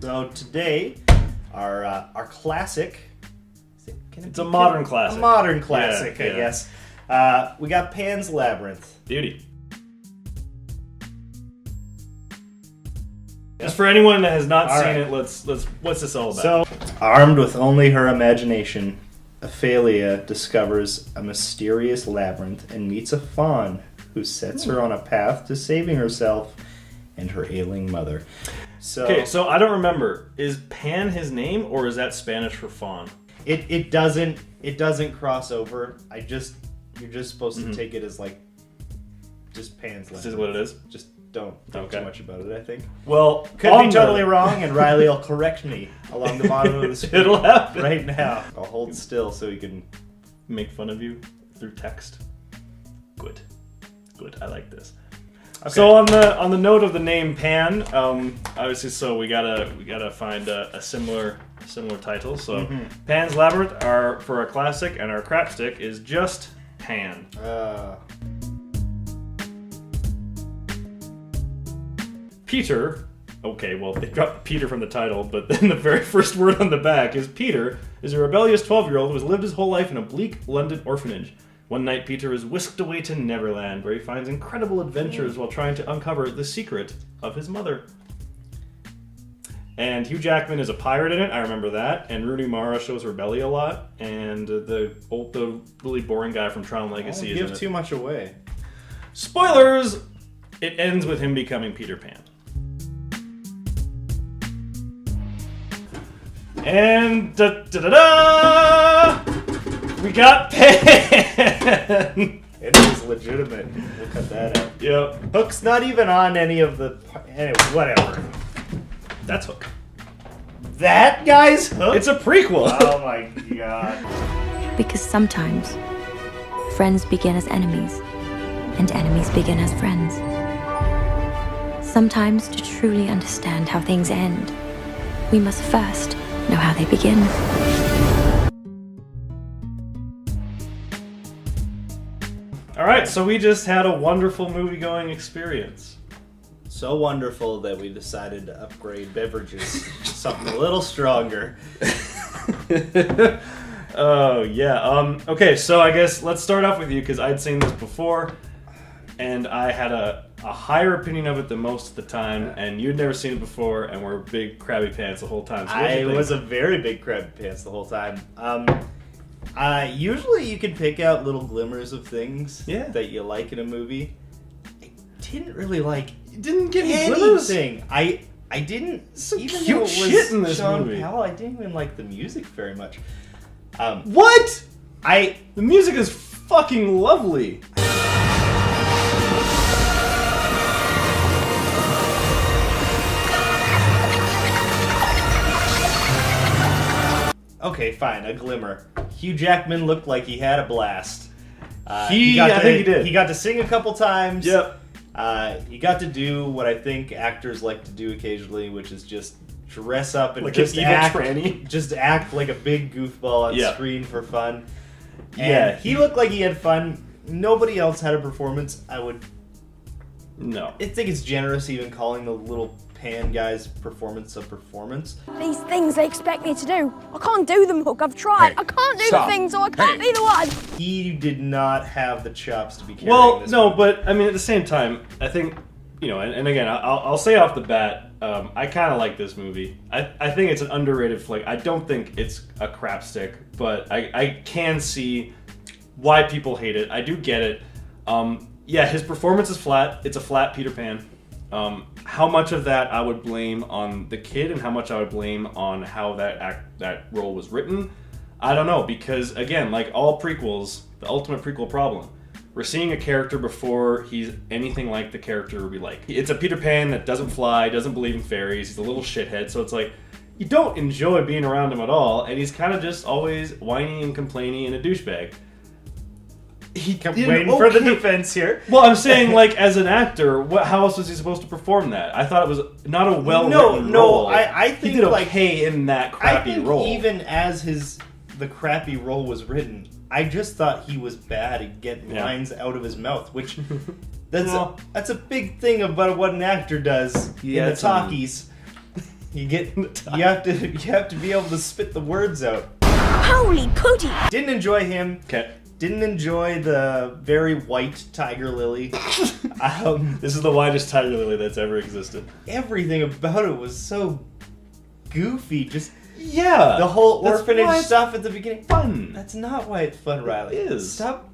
So today, our classic. It's a modern classic. A modern classic, yeah. I guess. We got Pan's Labyrinth. Beauty. Just for anyone that has not seen it, let's. What's this all about? So, armed with only her imagination, Ophelia discovers a mysterious labyrinth and meets a faun who sets her on a path to saving herself and her ailing mother. Okay, so I don't remember. Is Pan his name, or is that Spanish for fawn? It doesn't cross over. You're just supposed to take it as like just Pan's Labyrinth. This is what it is. Just don't think too much about it, I think. Well, could be totally wrong, and Riley will correct me along the bottom of the screen. It'll happen right now. I'll hold still so he can make fun of you through text. Good. I like this. Okay. So on the note of the name Pan, obviously, so we gotta find a similar title. So Pan's Labyrinth are for our classic, and our crapstick is just Pan. Peter. Okay, well, they dropped Peter from the title, but then the very first word on the back is Peter is a rebellious 12-year-old who has lived his whole life in a bleak London orphanage. One night, Peter is whisked away to Neverland, where he finds incredible adventures while trying to uncover the secret of his mother. And Hugh Jackman is a pirate in it, I remember that. And Rooney Mara shows Rebellia a lot. And the really boring guy from Tron Legacy is in it. Give too much away. Spoilers! It ends with him becoming Peter Pan. And da-da-da-da! We got Pan! It is legitimate. We'll cut that out. Yep. Hook's not even on any of the... Anyway, whatever. That's Hook. That guy's Hook? It's a prequel. Oh my god. Because sometimes, friends begin as enemies, and enemies begin as friends. Sometimes, to truly understand how things end, we must first know how they begin. Alright, so we just had a wonderful movie-going experience. So wonderful that we decided to upgrade beverages to something a little stronger. Oh, yeah. Okay, so I guess let's start off with you, because I'd seen this before, and I had a higher opinion of it than most of the time, and you'd never seen it before, and we're big Krabby Pants the whole time. So I was a very big Krabby Pants the whole time. Usually you can pick out little glimmers of things that you like in a movie. I didn't really like... You didn't get anything. I didn't... Some even cute though it was shit in this Sean movie. Powell, I didn't even like the music very much. What? The music is fucking lovely. Okay, fine, a glimmer. Hugh Jackman looked like he had a blast. I think he did. He got to sing a couple times. Yep. He got to do what I think actors like to do occasionally, which is just dress up and like just an evil act, tranny. just act like a big goofball on screen for fun. And he looked like he had fun. Nobody else had a performance. I think it's generous even calling the little Pan guy's performance a performance. These things they expect me to do, I can't do them, Hook. I've tried. I can't do the things, so I can't be the one. He did not have the chops to be carrying this movie. But I mean, at the same time, I think, and again, I'll say off the bat, I kind of like this movie. I think it's an underrated flick. I don't think it's a crapstick, but I can see why people hate it. I do get it. His performance is flat. It's a flat Peter Pan. How much of that I would blame on the kid and how much I would blame on how that role was written, I don't know, because again, like all prequels, the ultimate prequel problem, we're seeing a character before he's anything like the character we like. It's a Peter Pan that doesn't fly, doesn't believe in fairies, he's a little shithead, so it's like, you don't enjoy being around him at all, and he's kind of just always whiny and complaining and a douchebag. He kept waiting for the defense here. Well, I'm saying, like, as an actor, how else was he supposed to perform that? I thought it was not a well-written role. I think he did okay in that crappy role. Even as the crappy role was written, I just thought he was bad at getting lines out of his mouth, which that's a big thing about what an actor does in the talkies. You have to be able to spit the words out. Holy pooty! Didn't enjoy him. Okay. Didn't enjoy the very white tiger lily. This is the whitest tiger lily that's ever existed. Everything about it was so goofy. Just yeah, the whole orphanage stuff at the beginning. Fun. That's not why it's fun, Riley. It is. Stop.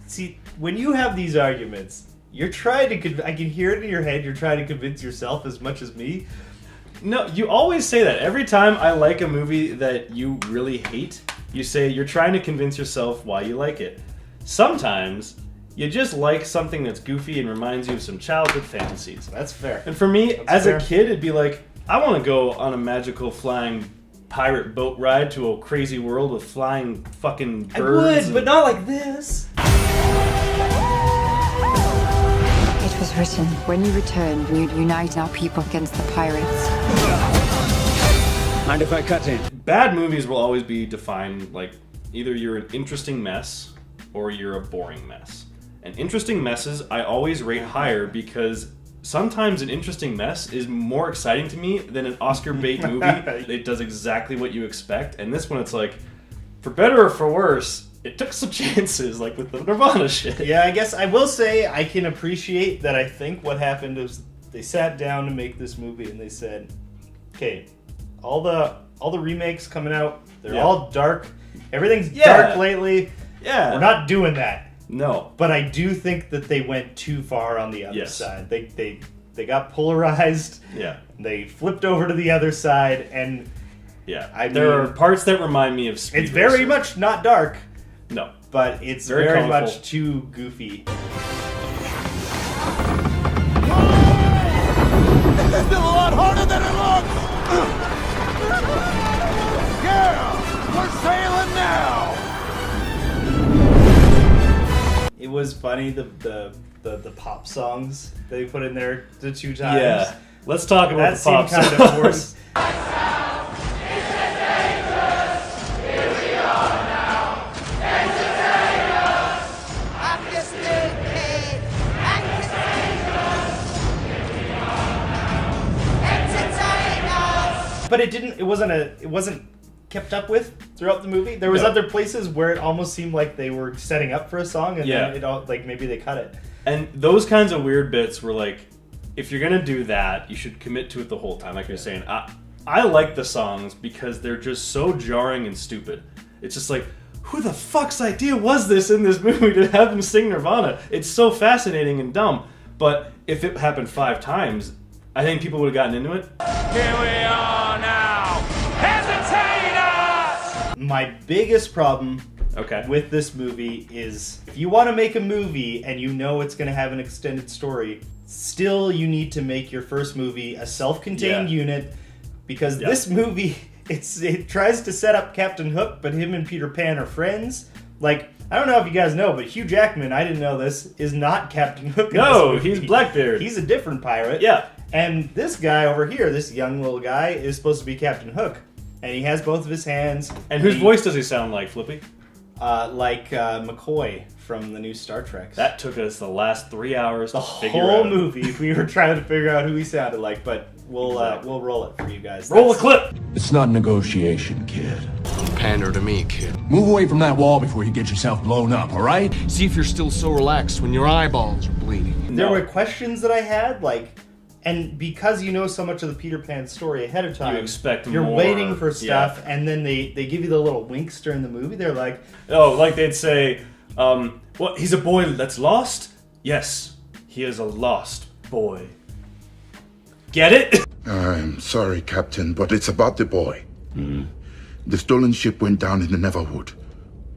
See, when you have these arguments, you're trying to. I can hear it in your head. You're trying to convince yourself as much as me. No, you always say that. Every time I like a movie that you really hate, you say you're trying to convince yourself why you like it. Sometimes you just like something that's goofy and reminds you of some childhood fantasies. That's fair. And for me, That's fair. a kid, it'd be like, I want to go on a magical flying pirate boat ride to a crazy world with flying fucking birds. I would, but not like this. It was written, when you return, you'd unite our people against the pirates. Mind if I cut in? Bad movies will always be defined like either you're an interesting mess or you're a boring mess. And interesting messes I always rate higher because sometimes an interesting mess is more exciting to me than an Oscar bait movie. It does exactly what you expect. And this one, it's like, for better or for worse, it took some chances, like with the Nirvana shit. Yeah, I guess I will say I can appreciate that. I think what happened is they sat down to make this movie and they said, okay, all the remakes coming out, they're all dark. Everything's dark lately. Yeah. We're not doing that. No. But I do think that they went too far on the other side. They got polarized. Yeah. They flipped over to the other side, and there are parts that remind me of Speed It's very Racer. much not dark. No. But it's Very very colorful. much too goofy. This is still a lot harder than it looks! Yeah! We're sailing now! It was funny, the pop songs they put in there the two times. Yeah. Let's talk about that the pop seemed songs. kind of forced. But it wasn't kept up with throughout the movie. There was other places where it almost seemed like they were setting up for a song, and then it all, like maybe they cut it. And those kinds of weird bits were like, if you're gonna do that, you should commit to it the whole time. Like you're saying, I like the songs because they're just so jarring and stupid. It's just like, who the fuck's idea was this in this movie to have them sing Nirvana? It's so fascinating and dumb. But if it happened 5 times, I think people would have gotten into it. Here we are now! Hesitate us! My biggest problem Okay. with this movie is if you want to make a movie and you know it's going to have an extended story, still you need to make your first movie a self-contained unit, because this movie, it tries to set up Captain Hook, but him and Peter Pan are friends. Like, I don't know if you guys know, but Hugh Jackman, I didn't know this, is not Captain Hook in No, this movie. he's Blackbeard. He's a different pirate. Yeah. And this guy over here, this young little guy, is supposed to be Captain Hook. And he has both of his hands. And whose voice does he sound like, Flippy? Like McCoy from the new Star Trek. That took us the last 3 hours to figure whole out. movie we were trying to figure out who he sounded like, but we'll roll it for you guys. Roll the clip! It's not negotiation, kid. Pander to me, kid. Move away from that wall before you get yourself blown up, all right? See if you're still so relaxed when your eyeballs are bleeding. There were questions that I had, like, and because you know so much of the Peter Pan story ahead of time, You expect you're more. waiting for stuff, Yeah. and then they give you the little winks during the movie. They're like, Oh, like they'd say, what, he's a boy that's lost? Yes, he is a lost boy. Get it? I'm sorry, Captain, but it's about the boy. The stolen ship went down in the Neverwood.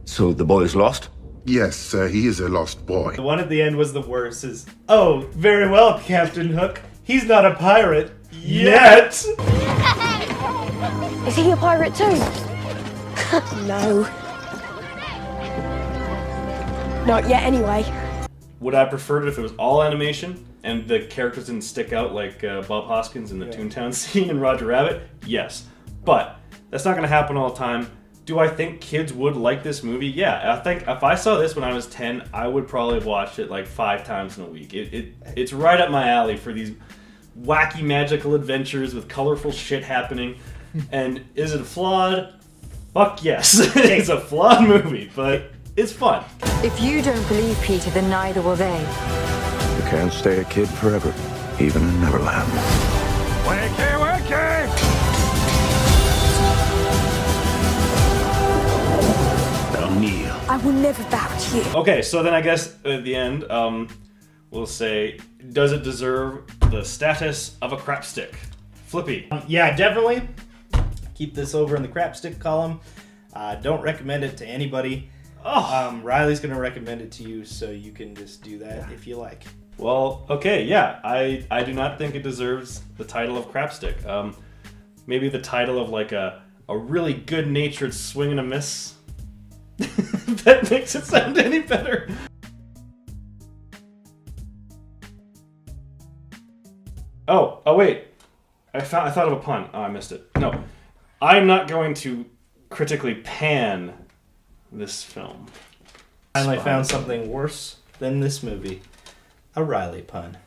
So the boy is lost? Yes, he is a lost boy. the one at the end was the worst. Is oh, very well, Captain Hook. He's not a pirate yet. Is he a pirate too? No. Not yet, anyway. Would I prefer it if it was all animation and the characters didn't stick out like Bob Hoskins in the Toontown scene and Roger Rabbit? Yes. But that's not going to happen all the time. Do I think kids would like this movie? Yeah. I think if I saw this when I was 10, I would probably have watched it like 5 times in a week. It's right up my alley for these wacky magical adventures with colorful shit happening. And is it flawed? Fuck yes. It's a flawed movie, but it's fun. If you don't believe Peter, then neither will they. You can't stay a kid forever, even in Neverland. Wakey, wakey! Now kneel. I will never bow to you. Okay, so then I guess at the end, we'll say, does it deserve the status of a crapstick? Flippy. Yeah, definitely. Keep this over in the crapstick column. Don't recommend it to anybody. Riley's going to recommend it to you, so you can just do that if you like. Well, okay, yeah. I do not think it deserves the title of crapstick. Maybe the title of like a really good-natured swing and a miss. That makes it sound any better. Oh wait. I thought of a pun. Oh, I missed it. No. I'm not going to critically pan this film. Finally found something worse than this movie. A Riley pun.